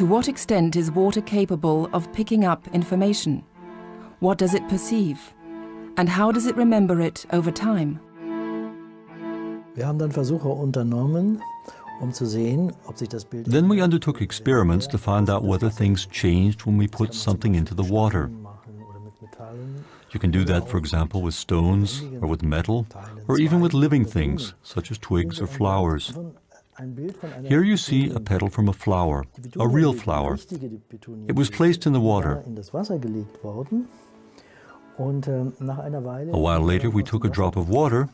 To what extent is water capable of picking up information? What does it perceive? And how does it remember it over time? Wir haben dann Versuche unternommen, zu sehen, ob sich das Bild. Then we undertook experiments to find out whether things changed when we put something into the water. You can do that, for example, with stones, or with metal, or even with living things, such as twigs or flowers. Here you see a petal from a flower, a real flower. It was placed in the water. A while later, we took a drop of water,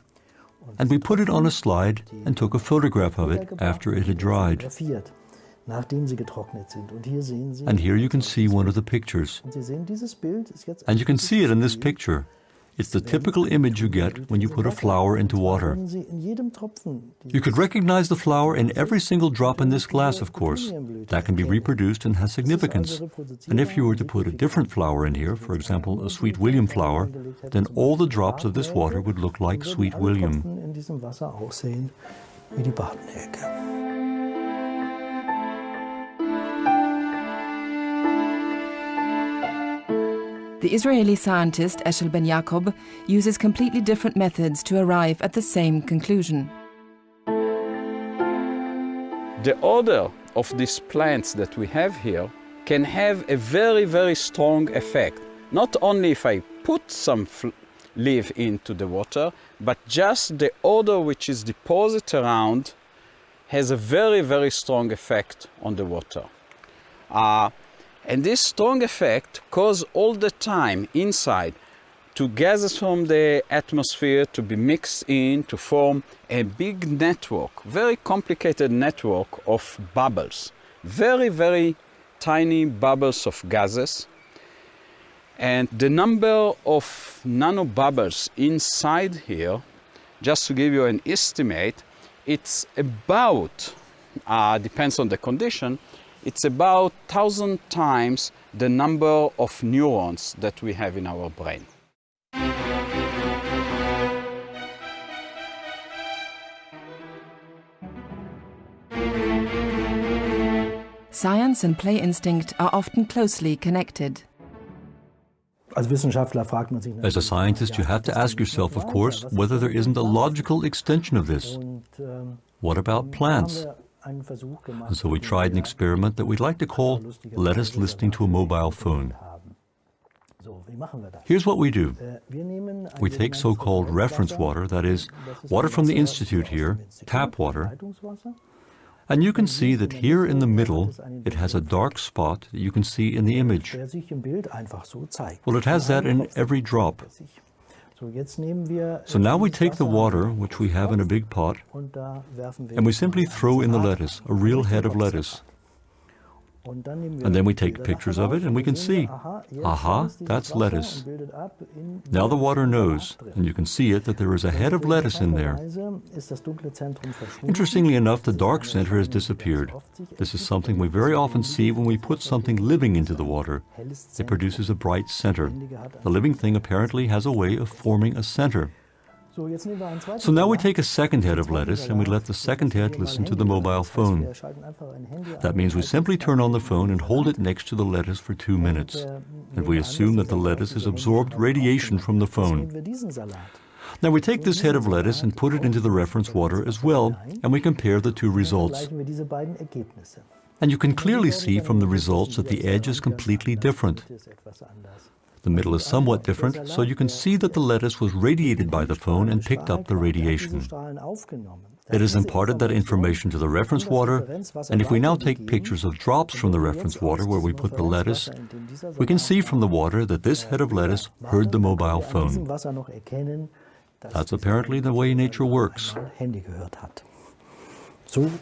and we put it on a slide and took a photograph of it after it had dried. And here you can see one of the pictures. And you can see it in this picture. It's the typical image you get when you put a flower into water. You could recognize the flower in every single drop in this glass, of course. That can be reproduced and has significance. And if you were to put a different flower in here, for example, a Sweet William flower, then all the drops of this water would look like Sweet William. The Israeli scientist Eshel Ben Yaakov uses completely different methods to arrive at the same conclusion. The odor of these plants that we have here can have a very, very strong effect. Not only if I put some leaf into the water, but just the odor which is deposited around has a very, very strong effect on the water. And this strong effect causes all the time inside to gases from the atmosphere to be mixed in to form a big network, very complicated network of bubbles, very, very tiny bubbles of gases. And the number of nanobubbles inside here, just to give you an estimate, it's about, depends on the condition, it's about 1,000 times the number of neurons that we have in our brain. Science and play instinct are often closely connected. As a scientist, you have to ask yourself, of course, whether there isn't a logical extension of this. What about plants? And so we tried an experiment that we'd like to call lettuce listening to a mobile phone. Here's what we do. We take so-called reference water, that is, water from the Institute here, tap water, and you can see that here in the middle it has a dark spot that you can see in the image. Well, it has that in every drop. So now we take the water, which we have in a big pot, and we simply throw in the lettuce, a real head of lettuce. And then we take pictures of it and we can see, aha, that's lettuce. Now the water knows, and you can see it, that there is a head of lettuce in there. Interestingly enough, the dark center has disappeared. This is something we very often see when we put something living into the water. It produces a bright center. The living thing apparently has a way of forming a center. So now we take a second head of lettuce and we let the second head listen to the mobile phone. That means we simply turn on the phone and hold it next to the lettuce for 2 minutes. And we assume that the lettuce has absorbed radiation from the phone. Now we take this head of lettuce and put it into the reference water as well, and we compare the two results. And you can clearly see from the results that the edge is completely different. The middle is somewhat different, so you can see that the lettuce was radiated by the phone and picked up the radiation. It has imparted that information to the reference water, and if we now take pictures of drops from the reference water where we put the lettuce, we can see from the water that this head of lettuce heard the mobile phone. That's apparently the way nature works. So